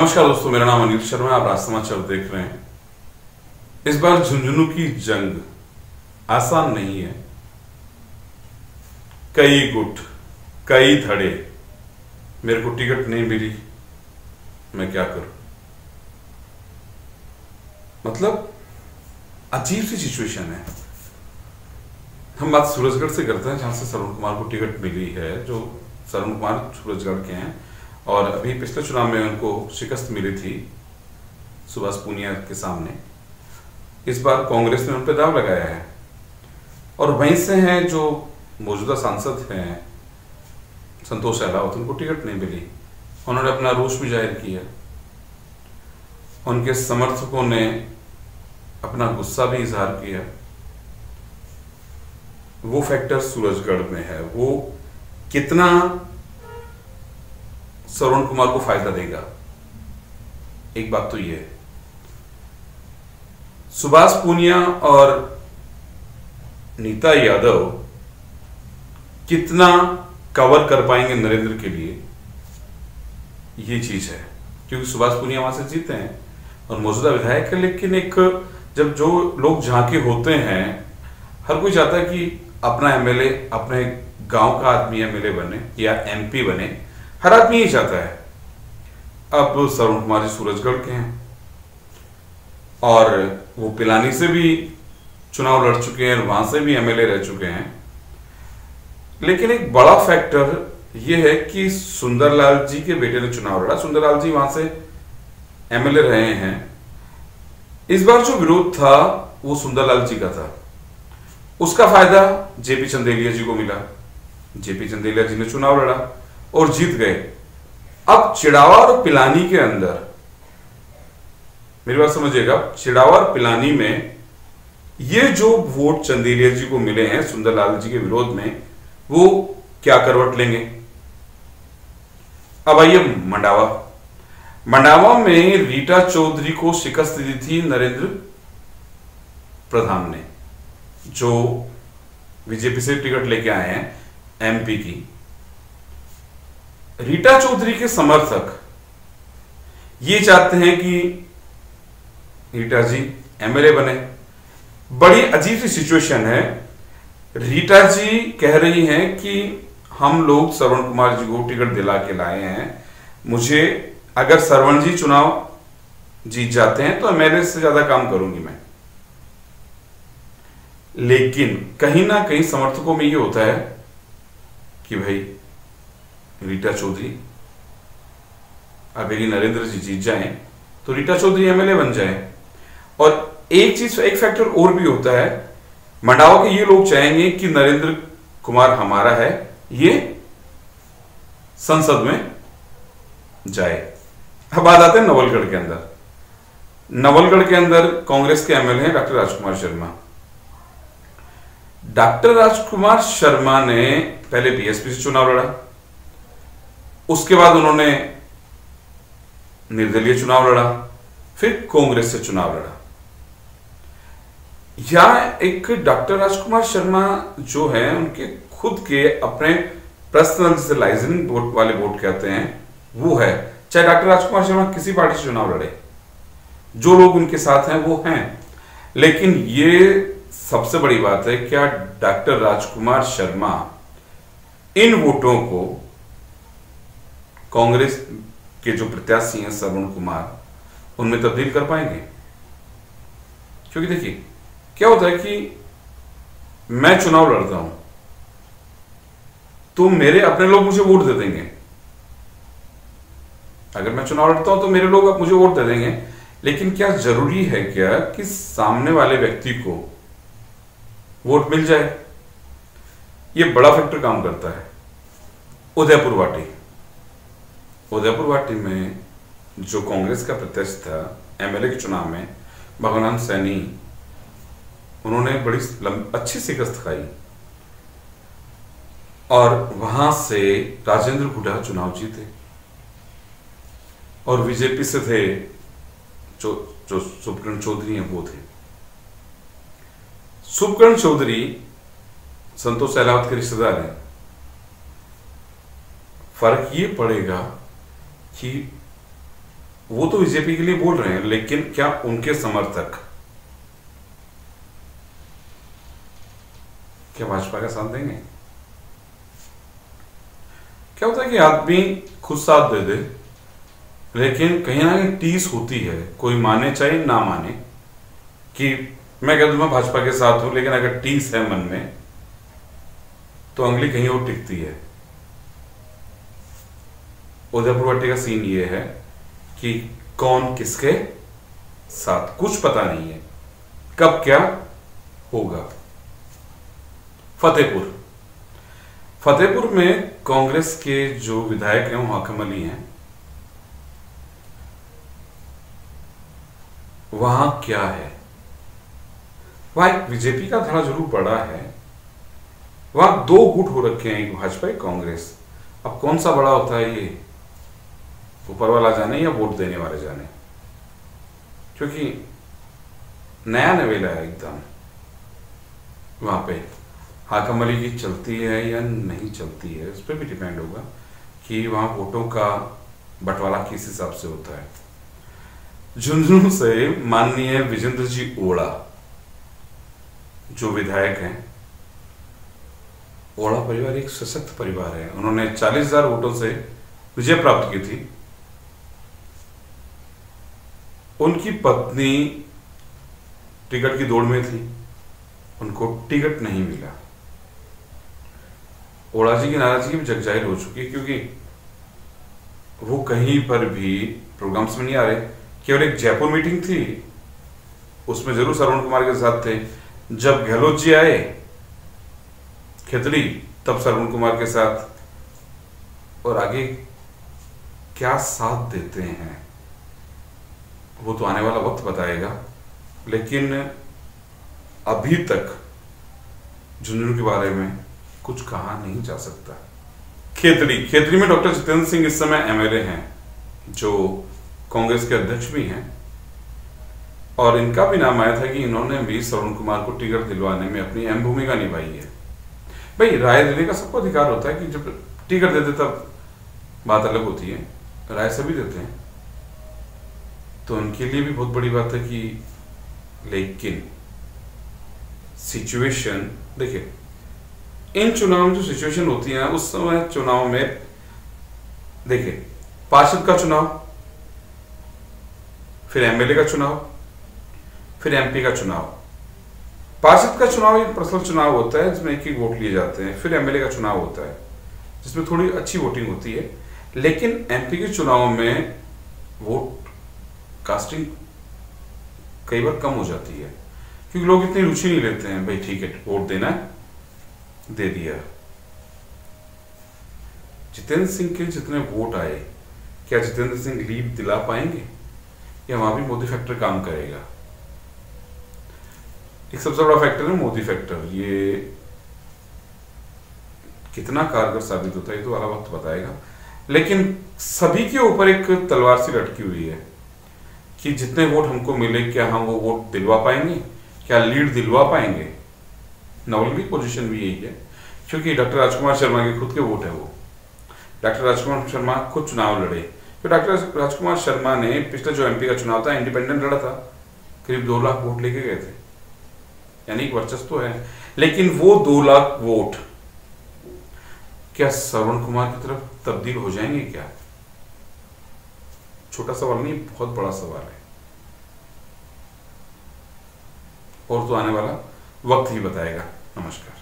नमस्कार दोस्तों, मेरा नाम अनिल शर्मा है। आप राज समाचार देख रहे हैं। इस बार झुंझुनू की जंग आसान नहीं है। कई गुट, कई धड़े, मेरे को टिकट नहीं मिली, मैं क्या करूं। मतलब अजीब सी सिचुएशन है। हम बात सूरजगढ़ से करते हैं, जहां से श्रवण कुमार को टिकट मिली है। जो श्रवण कुमार सूरजगढ़ के हैं और अभी पिछले चुनाव में उनको शिकस्त मिली थी सुभाष पूनिया के सामने। इस बार कांग्रेस ने उन पर दाव लगाया है और वहीं से हैं जो मौजूदा सांसद हैं संतोष अहलावत, उनको टिकट नहीं मिली। उन्होंने अपना रोष भी जाहिर किया। उनके समर्थकों ने अपना गुस्सा भी इजहार किया। वो फैक्टर सूरजगढ़ में है, वो कितना श्रवण कुमार को फायदा देगा। एक बात तो ये है, सुभाष पूनिया और नीता यादव कितना कवर कर पाएंगे नरेंद्र के लिए, ये चीज है। क्योंकि सुभाष पूनिया वहां से जीते हैं और मौजूदा विधायक है। लेकिन एक जब जो लोग झांके होते हैं, हर कोई चाहता है कि अपना एमएलए, अपने गांव का आदमी एमएलए बने या एमपी बने। हर आदमी यही चाहता है। अब श्रवण कुमार जी सूरजगढ़ के हैं और वो पिलानी से भी चुनाव लड़ चुके हैं, वहां से भी एमएलए रह चुके हैं। लेकिन एक बड़ा फैक्टर ये है कि सुंदरलाल जी के बेटे ने चुनाव लड़ा। सुंदरलाल जी वहां से एमएलए रहे हैं। इस बार जो विरोध था वो सुंदरलाल जी का था। उसका फायदा जेपी चंदेलिया जी को मिला। जेपी चंदेलिया जी ने चुनाव लड़ा और जीत गए। अब चिड़ावा और पिलानी के अंदर, मेरी बात समझिएगा, चिड़ावा और पिलानी में ये जो वोट चंदेलिया जी को मिले हैं सुंदरलाल जी के विरोध में, वो क्या करवट लेंगे। अब आइए मंडावा में रीटा चौधरी को शिकस्त दी थी नरेंद्र प्रधान ने, जो बीजेपी से टिकट लेके आए हैं एमपी की। रीटा चौधरी के समर्थक ये चाहते हैं कि रीटा जी एमएलए बने। बड़ी अजीब सी सिचुएशन है। रीटा जी कह रही हैं कि हम लोग श्रवण कुमार जी को टिकट दिला के लाए हैं। मुझे, अगर श्रवण जी चुनाव जीत जाते हैं तो एमएलए से ज्यादा काम करूंगी मैं। लेकिन कहीं ना कहीं समर्थकों में ये होता है कि भाई रीटा चौधरी, अगर ये नरेंद्र जी जीत जाएं तो रीटा चौधरी एमएलए बन जाए। और एक चीज, एक फैक्टर और भी होता है। मंडावा के ये लोग चाहेंगे कि नरेंद्र कुमार हमारा है, ये संसद में जाए। अब बात आते हैं नवलगढ़ के अंदर। नवलगढ़ के अंदर कांग्रेस के एमएलए हैं डॉक्टर राजकुमार शर्मा। डॉक्टर राजकुमार शर्मा ने पहले बीएसपी से चुनाव लड़ा, उसके बाद उन्होंने निर्दलीय चुनाव लड़ा, फिर कांग्रेस से चुनाव लड़ा। यहां एक डॉक्टर राजकुमार शर्मा जो है, उनके खुद के अपने पर्सनल, जिसे लाइजनिंग वोट वाले वोट कहते हैं, वो है। चाहे डॉक्टर राजकुमार शर्मा किसी पार्टी से चुनाव लड़े, जो लोग उनके साथ हैं वो हैं। लेकिन ये सबसे बड़ी बात है, क्या डॉक्टर राजकुमार शर्मा इन वोटों को कांग्रेस के जो प्रत्याशी हैं श्रवण कुमार, उनमें तब्दील कर पाएंगे। क्योंकि देखिए क्या होता है कि मैं चुनाव लड़ता हूं तो मेरे अपने लोग मुझे वोट दे देंगे। अगर मैं चुनाव लड़ता हूं तो मेरे लोग मुझे वोट दे देंगे। लेकिन क्या जरूरी है क्या कि सामने वाले व्यक्ति को वोट मिल जाए? यह बड़ा फैक्टर काम करता है। उदयपुर वाटी में जो कांग्रेस का प्रत्याशी था एमएलए के चुनाव में, भगवान सैनी, उन्होंने बड़ी अच्छी शिकस्त खाई और वहां से राजेंद्र हुड्डा चुनाव जीते। और बीजेपी से थे जो शुभकरण चौधरी हैं, वो थे। शुभकरण चौधरी संतोष अहलावत के रिश्तेदार हैं। फर्क ये पड़ेगा कि वो तो बीजेपी के लिए बोल रहे हैं, लेकिन क्या उनके समर्थक क्या भाजपा का साथ देंगे? क्या होता है कि आदमी खुद साथ दे दे, लेकिन कहीं ना कहीं टीस होती है, कोई माने चाहे ना माने, कि मैं कह दूं मैं भाजपा के साथ हूं, लेकिन अगर टीस है मन में तो अंगली कहीं और टिकती है। उदयपुर भट्टी का सीन ये है कि कौन किसके साथ कुछ पता नहीं है, कब क्या होगा। फतेहपुर में कांग्रेस के जो विधायक हैं वो हाकिम अली हैं। वहां क्या है, वहां एक बीजेपी का धड़ा जरूर बड़ा है। वहां दो गुट हो रखे हैं, एक भाजपा एक कांग्रेस। अब कौन सा बड़ा होता है ये ऊपर वाला जाने या वोट देने वाले जाने, क्योंकि नया नवेला है एकदम। वहां पे हाकिम अली की चलती है या नहीं चलती है, उस पर भी डिपेंड होगा कि वहां वोटों का बंटवारा किस हिसाब से होता है। झुंझुनू से माननीय विजेंद्र जी ओड़ा जो विधायक हैं, ओड़ा परिवार एक सशक्त परिवार है। उन्होंने 40,000 वोटों से विजय प्राप्त की थी। उनकी पत्नी टिकट की दौड़ में थी, उनको टिकट नहीं मिला। ओड़ा जी की नाराजगी भी जग जाहिर हो चुकी है, क्योंकि वो कहीं पर भी प्रोग्राम्स में नहीं आ रहे। केवल एक जयपुर मीटिंग थी, उसमें जरूर श्रवण कुमार के साथ थे। जब गहलोत जी आए खेतड़ी, तब श्रवण कुमार के साथ, और आगे क्या साथ देते हैं वो तो आने वाला वक्त बताएगा। लेकिन अभी तक झुंझुनू के बारे में कुछ कहा नहीं जा सकता। खेतड़ी में डॉक्टर जितेंद्र सिंह इस समय एमएलए हैं, जो कांग्रेस के अध्यक्ष भी हैं, और इनका भी नाम आया था कि इन्होंने भी श्रवण कुमार को टिकट दिलवाने में अपनी अहम भूमिका निभाई है। भाई, राय देने का सबको अधिकार होता है कि जब टिकट देते तब बात अलग होती है, राय सभी देते हैं, तो उनके लिए भी बहुत बड़ी बात है कि, लेकिन सिचुएशन देखिए, इन चुनाव में जो सिचुएशन होती है उस समय चुनाव में देखिए, पार्षद का चुनाव, फिर एमएलए का चुनाव, फिर एमपी का चुनाव। पार्षद का चुनाव एक पर्सनल चुनाव होता है जिसमें एक ही वोट लिए जाते हैं। फिर एमएलए का चुनाव होता है जिसमें थोड़ी अच्छी वोटिंग होती है। लेकिन एमपी के चुनाव में वोट कास्टिंग कई बार कम हो जाती है, क्योंकि लोग इतनी रुचि नहीं लेते हैं। भाई ठीक है, वोट देना है, दे दिया। जितेंद्र सिंह के जितने वोट आए, क्या जितेंद्र सिंह लीड दिला पाएंगे या वहां भी मोदी फैक्टर काम करेगा? एक सबसे बड़ा फैक्टर है मोदी फैक्टर। ये कितना कारगर साबित होता है ये तो वाला वक्त बताएगा। लेकिन सभी के ऊपर एक तलवार सी लटकी हुई है कि जितने वोट हमको मिले, क्या हम वो वोट दिलवा पाएंगे, क्या लीड दिलवा पाएंगे। नवल की पोजीशन भी यही है, क्योंकि डॉक्टर राजकुमार शर्मा के खुद के वोट है। वो डॉक्टर राजकुमार शर्मा खुद चुनाव लड़े। तो डॉक्टर राजकुमार शर्मा ने पिछले जो एमपी का चुनाव था इंडिपेंडेंट लड़ा था, करीब 2 लाख वोट लेके गए थे, यानी वर्चस्व तो है। लेकिन वो 2 लाख वोट क्या श्रवण कुमार की तरफ तब्दील हो जाएंगे क्या? छोटा सवाल नहीं, बहुत बड़ा सवाल है, और तो आने वाला वक्त ही बताएगा। नमस्कार।